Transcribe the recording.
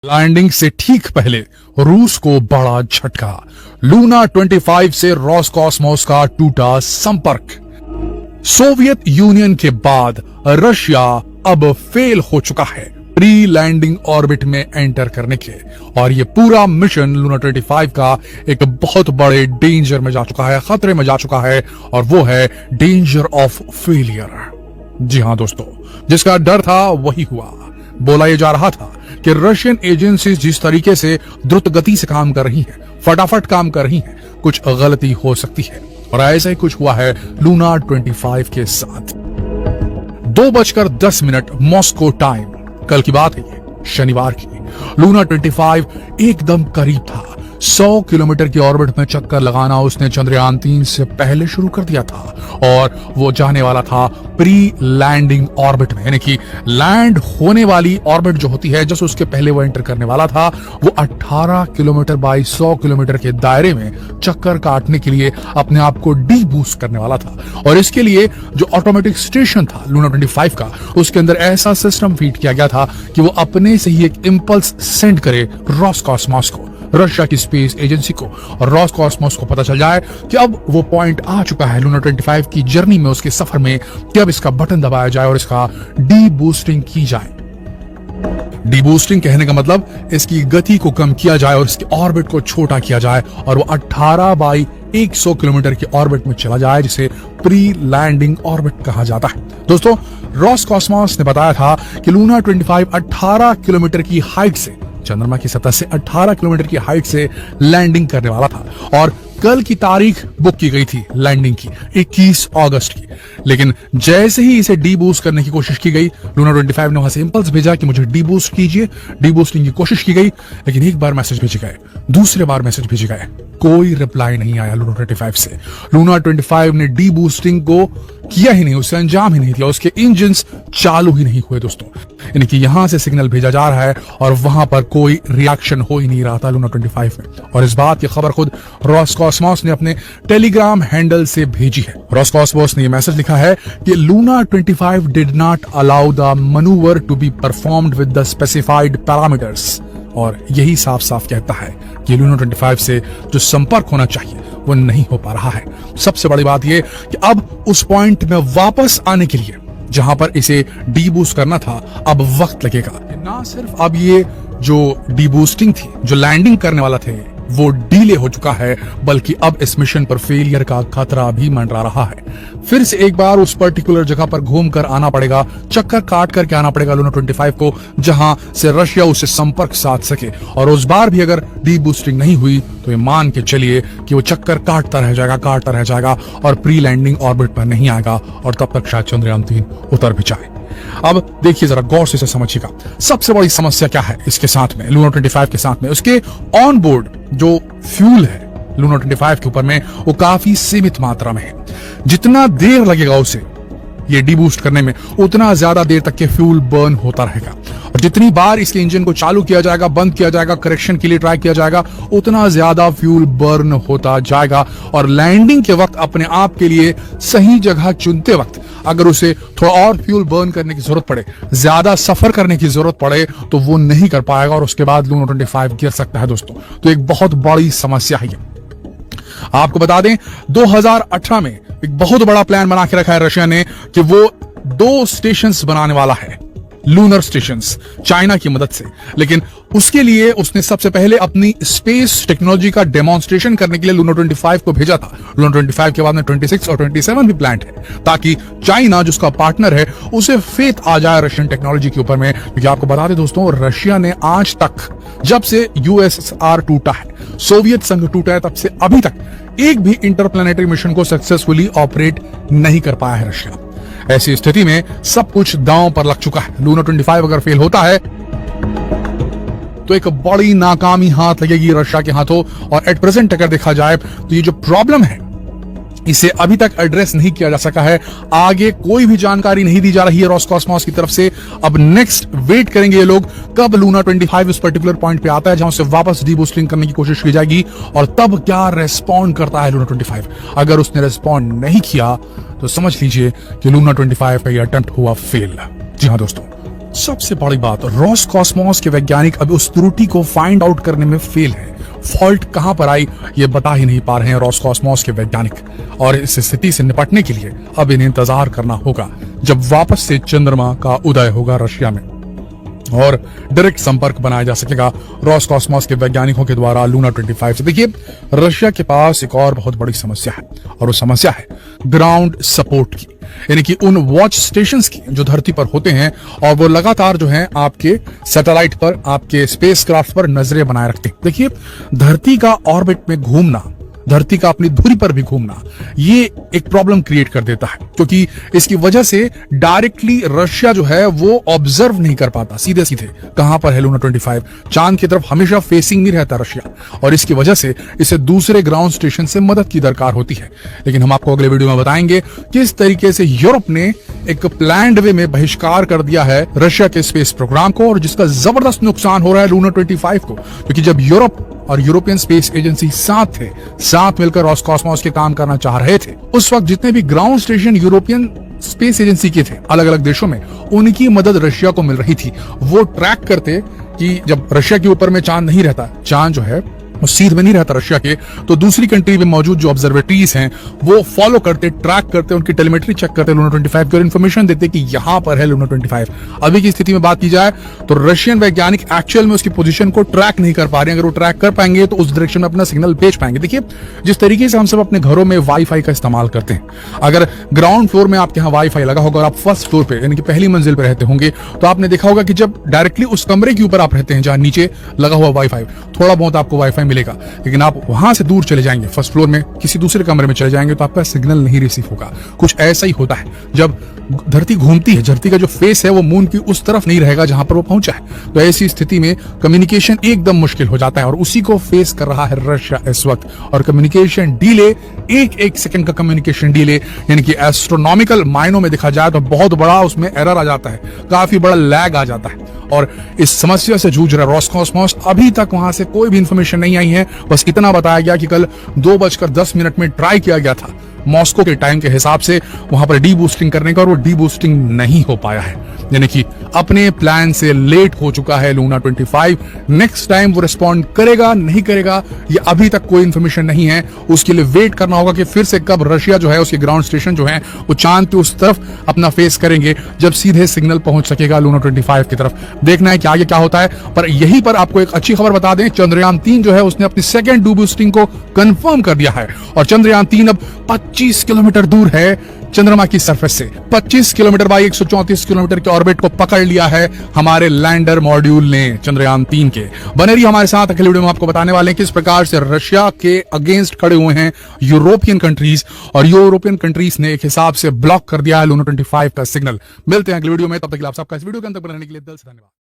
Landing से ठीक पहले रूस को बड़ा झटका। लूना 25 से रोसकॉस्मोस का टूटा संपर्क। सोवियत यूनियन के बाद रशिया अब फेल हो चुका है प्री लैंडिंग ऑर्बिट में एंटर करने के, और ये पूरा मिशन लूना 25 का एक बहुत बड़े डेंजर में जा चुका है, खतरे में जा चुका है, और वो है डेंजर ऑफ फेलियर। जी हां दोस्तों, जिसका डर था वही हुआ। बोला यह जा रहा था कि रशियन एजेंसीज जिस तरीके से द्रुत गति से काम कर रही हैं, फटाफट काम कर रही हैं, कुछ गलती हो सकती है, और ऐसा ही कुछ हुआ है लूना 25 के साथ। 2:10 मॉस्को टाइम, कल की बात है ये, शनिवार की। लूना 25 एकदम करीब था। 100 किलोमीटर की ऑर्बिट में चक्कर लगाना उसने चंद्रयान 3 से पहले शुरू कर दिया था, और वो जाने वाला था प्री लैंडिंग ऑर्बिट में, यानी कि लैंड होने वाली ऑर्बिट जो होती है, जस्ट उसके पहले वो एंटर करने वाला था। वो 18 किलोमीटर बाई 100 किलोमीटर के दायरे में चक्कर काटने के लिए अपने आप को डी बूस्ट करने वाला था, और इसके लिए जो ऑटोमेटिक स्टेशन था लूना 25 का, उसके अंदर ऐसा सिस्टम फीड किया गया था कि वो अपने से ही एक इंपल्स सेंड करे रोसकॉस्मोस को, रशिया की स्पेस एजेंसी को, और रोसकॉस्मोस को पता चल जाए कि अब वो पॉइंट आ चुका है लूना 25 की जर्नी में, उसके सफर में, कि अब इसका बटन दबाया जाए और इसका डी बूस्टिंग की जाए। डी बूस्टिंग कहने का मतलब इसकी गति को कम किया जाए और इसके ऑर्बिट को छोटा किया जाए, और वो 18 बाई 100 किलोमीटर की ऑर्बिट में चला जाए, जिसे प्री लैंडिंग ऑर्बिट कहा जाता है। दोस्तों, रोसकॉस्मोस ने बताया था कि लूना 25 18 किलोमीटर की हाइट से, चंद्रमा की सतह से 18 किलोमीटर की हाइट से लैंडिंग करने वाला था, और कल की तारीख बुक की गई थी लैंडिंग की, 21 अगस्त की। लेकिन जैसे ही इसे डी बूस्ट करने की कोशिश की गई, लूना 25 ने वहां से इंपल्स भेजा कि मुझे डी बूस्ट कीजिए। डी बूस्टिंग की कोशिश की गई, लेकिन एक बार मैसेज भेजे गए, दूसरे बार मैसेज भेजे गए, कोई रिप्लाई नहीं आया लूना 25 से। लूना 25 ने डी बूस्टिंग को किया ही नहीं, उससे अंजाम ही नहीं दिया, उसके इंजन चालू ही नहीं हुए दोस्तों। यानी कि यहां से सिग्नल भेजा जा रहा है और वहां पर कोई रिएक्शन हो ही नहीं रहा था लूना 25 में, और इस बात की खबर खुद रोसकॉस्मोस ने अपने टेलीग्राम हैंडल से भेजी है। रोसकॉस्मोस ने यह मैसेज लिखा है कि Luna 25 did not allow the manoeuvre to be performed with the specified parameters, और यही साफ साफ कहता है कि लूना 25 से जो संपर्क होना चाहिए वो नहीं हो पा रहा है। सबसे बड़ी बात यह कि अब उस पॉइंट में वापस आने के लिए जहां पर इसे डी बूस्ट करना था, अब वक्त लगेगा। ना सिर्फ अब ये जो डी बूस्टिंग थी, जो लैंडिंग करने वाला थे, वो डीले हो चुका है, बल्कि अब इस मिशन पर फेलियर का खतरा भी मंडरा रहा है। फिर से एक बार उस पर्टिकुलर जगह पर घूम कर आना पड़ेगा, चक्कर काट करके आना पड़ेगा लूना 25 को, जहां से रशिया उससे संपर्क साध सके, और उस बार भी अगर डी बूस्टिंग नहीं हुई तो ये मान के चलिए कि वो चक्कर काटता रह जाएगा और प्री लैंडिंग ऑर्बिट पर नहीं आएगा, और तब तक शायद चंद्रयान 3 उतर भी जाए। अब देखिए जरा गौर से इसे समझिएगा, सबसे बड़ी समस्या क्या है इसके साथ में, लूना 25 के साथ में, उसके ऑन बोर्ड जो फ्यूल है लूना 25 के ऊपर में, वो काफी सीमित मात्रा में है। जितना देर लगेगा उसे ये डी बूस्ट करने में, उतना ज्यादा देर तक के फ्यूल बर्न होता रहेगा, और जितनी बार इसके इंजन को चालू किया जाएगा, बंद किया जाएगा, करेक्शन के लिए ट्राई किया जाएगा, उतना ज्यादा फ्यूल बर्न होता जाएगा, और लैंडिंग के वक्त अपने आप के लिए सही जगह चुनते वक्त अगर उसे थोड़ा और फ्यूल बर्न करने की जरूरत पड़े, ज्यादा सफर करने की जरूरत पड़े, तो वो नहीं कर पाएगा, और उसके बाद लूना 25 गिर सकता है दोस्तों। तो एक बहुत बड़ी समस्या है ये। आपको बता दें 2018 में एक बहुत बड़ा प्लान बना के रखा है रशिया ने कि वो 2 स्टेशंस बनाने वाला है, लूनर स्टेशंस, चाइना की मदद से। लेकिन उसके लिए उसने सबसे पहले अपनी स्पेस टेक्नोलॉजी का डेमोन्स्ट्रेशन करने के लिए लूना 25 को भेजा था। लूना 25 के बाद में 26 और 27 भी प्लान है, ताकि चाइना जिसका पार्टनर है उसे फेथ आ जाए रशियन टेक्नोलॉजी के ऊपर में। क्योंकि आपको बता दें दोस्तों, रशिया ने आज तक, जब से यूएसएसआर टूटा है, सोवियत संघ टूटा है, तब से अभी तक एक भी इंटरप्लैनेटरी मिशन को सक्सेसफुली ऑपरेट नहीं कर पाया है रशिया। ऐसी स्थिति में सब कुछ दांव पर लग चुका है। लूना 25 अगर फेल होता है तो एक बड़ी नाकामी हाथ लगेगी रशिया के हाथों, और एट प्रेजेंट अगर देखा जाए तो ये जो प्रॉब्लम है इसे अभी तक एड्रेस नहीं किया जा सका है। आगे कोई भी जानकारी नहीं दी जा रही है रोसकॉस्मोस की तरफ से। अब नेक्स्ट वेट करेंगे ये लोग कब लूना 25 इस पर्टिकुलर पॉइंट पे आता है जहां से वापस डी बूस्टिंग करने की कोशिश की जाएगी, और तब क्या रेस्पॉन्ड करता है लूना 25। अगर उसने रेस्पॉन्ड नहीं किया तो समझ लीजिए कि लूना 25 का ये अटेम्प्ट हुआ फेल। जी हां दोस्तों, सबसे बड़ी बात, रोसकॉस्मोस के वैज्ञानिक अब उस त्रुटि को फाइंड आउट करने में फेल हैं। फॉल्ट कहां पर आई ये बता ही नहीं पा रहे हैं रोसकॉस्मोस के वैज्ञानिक, और इस स्थिति से निपटने के लिए अब इन्हें इंतजार करना होगा जब वापस से चंद्रमा का उदय होगा रशिया में और डायरेक्ट संपर्क बनाया जा सकेगा रोसकॉस्मोस के वैज्ञानिकों के द्वारा लूना 25 से। देखिए, रशिया के पास एक और बहुत बड़ी समस्या है, और वो समस्या है ग्राउंड सपोर्ट की, यानी कि उन वॉच स्टेशंस की जो धरती पर होते हैं और वो लगातार जो है आपके सैटेलाइट पर, आपके स्पेसक्राफ्ट पर नजरें बनाए रखते हैं। देखिए, धरती का ऑर्बिट में घूमना, धरती का अपनी धुरी पर भी घूमना, ये एक प्रॉब्लम क्रिएट कर देता है, क्योंकि इसकी वजह से डायरेक्टली रशिया जो है वो ऑब्जर्व नहीं कर पाता सीधे सीधे कहां पर है लूना 25। चांद की तरफ हमेशा फेसिंग नहीं रहता रशिया, और इसकी वजह से इसे दूसरे ग्राउंड स्टेशन से मदद की दरकार होती है। लेकिन हम आपको अगले वीडियो में बताएंगे किस तरीके से यूरोप ने एक प्लान्ड वे में बहिष्कार कर दिया है रशिया के स्पेस प्रोग्राम को, और जिसका जबरदस्त नुकसान हो रहा है लूना 25 को, क्योंकि जब यूरोप और यूरोपियन स्पेस एजेंसी साथ मिलकर रोसकॉस्मोस के काम करना चाह रहे थे, उस वक्त जितने भी ground station European space agency के थे अलग अलग देशों में, उनकी मदद रशिया को मिल रही थी। वो ट्रैक करते कि जब रशिया के ऊपर में चांद नहीं रहता, चांद जो है वो सीध में नहीं रहता रशिया के, तो दूसरी कंट्री में मौजूद जो ऑब्जर्वेटरीज हैं वो फॉलो करते, ट्रैक करते, उनकी टेलीमेट्री चेक करते लूना 25 की, और इन्फॉर्मेशन देते कि यहां पर है लूना 25। अभी की स्थिति में बात की जाए तो रशियन वैज्ञानिक एक्चुअल में उसकी पोजीशन को ट्रैक नहीं कर पा रहे हैं। अगर वो ट्रैक कर पाएंगे तो उस डायरेक्शन में अपना सिग्नल भेज पाएंगे। देखिए, जिस तरीके से हम सब अपने घरों में वाईफाई का इस्तेमाल करते हैं, अगर ग्राउंड फ्लोर में आपके यहाँ वाईफाई लगा होगा और आप फर्स्ट फ्लोर पे यानी कि पहली मंजिल पे रहते होंगे, तो आपने देखा होगा कि जब डायरेक्टली उस कमरे के ऊपर आप रहते हैं जहां नीचे लगा हुआ वाईफाई, थोड़ा बहुत आपको वाईफाई मिलेगा, लेकिन आप वहां से दूर चले जाएंगे, फर्स्ट फ्लोर में किसी दूसरे कमरे में चले जाएंगे तो आपका सिग्नल नहीं रिसीव होगा। कुछ ऐसा ही होता है जब धरती घूमती है, धरती का जो फेस है वो मून की उस तरफ नहीं रहेगा जहां पर वो पहुंचा है, तो ऐसी स्थिति में कम्युनिकेशन एकदम मुश्किल हो जाता है, और उसी को फेस कर रहा है रशिया इस वक्त। और कम्युनिकेशन डिले, एक सेकंड का कम्युनिकेशन डिले, यानी कि एस्ट्रोनॉमिकल मायनों में देखा जाए तो बहुत बड़ा उसमें एरर आ जाता है, काफी बड़ा लैग आ जाता है, और इस समस्या से जूझ रहा रोसकॉस्मोस। अभी तक वहां से कोई भी इंफॉर्मेशन नहीं आई है, बस इतना बताया गया कि कल 2:10 में ट्राई किया गया था मॉस्को के टाइम के हिसाब से वहां पर डी बूस्टिंग करने का, और वो डी बूस्टिंग नहीं हो पाया है, यानी कि अपने प्लान से लेट हो चुका है लूना 25। नेक्स्ट टाइम वो रिस्पॉन्ड करेगा नहीं करेगा ये अभी तक कोई इंफॉर्मेशन नहीं है, उसके लिए वेट करना होगा कि फिर से कब रशिया जो है उसके ग्राउंड स्टेशन जो है वो चांद के उस तरफ अपना फेस करेंगे, जब सीधे सिग्नल पहुंच सकेगा लूना 25 की तरफ। देखना है कि आगे क्या होता है। पर यहीं पर आपको एक अच्छी खबर बता दें, चंद्रयान 3 जो है उसने अपनी सेकंड डी बूस्टिंग को कंफर्म कर दिया है, और चंद्रयान 3 अब 25 किलोमीटर दूर है चंद्रमा की सरफेस से। 25 किलोमीटर बाई 134 किलोमीटर के ऑर्बिट को पकड़ लिया है हमारे लैंडर मॉड्यूल ने चंद्रयान 3 के। बने रहिए हमारे साथ, अगले वीडियो में आपको बताने वाले हैं किस प्रकार से रशिया के अगेंस्ट खड़े हुए हैं यूरोपियन कंट्रीज, और यूरोपियन कंट्रीज ने एक हिसाब से ब्लॉक कर दिया है लूना 25 का सिग्नल। मिलते हैं अगले वीडियो में, तब तक के लिए आप सबका इस वीडियो के अंदर रहने के लिए दिल से धन्यवाद।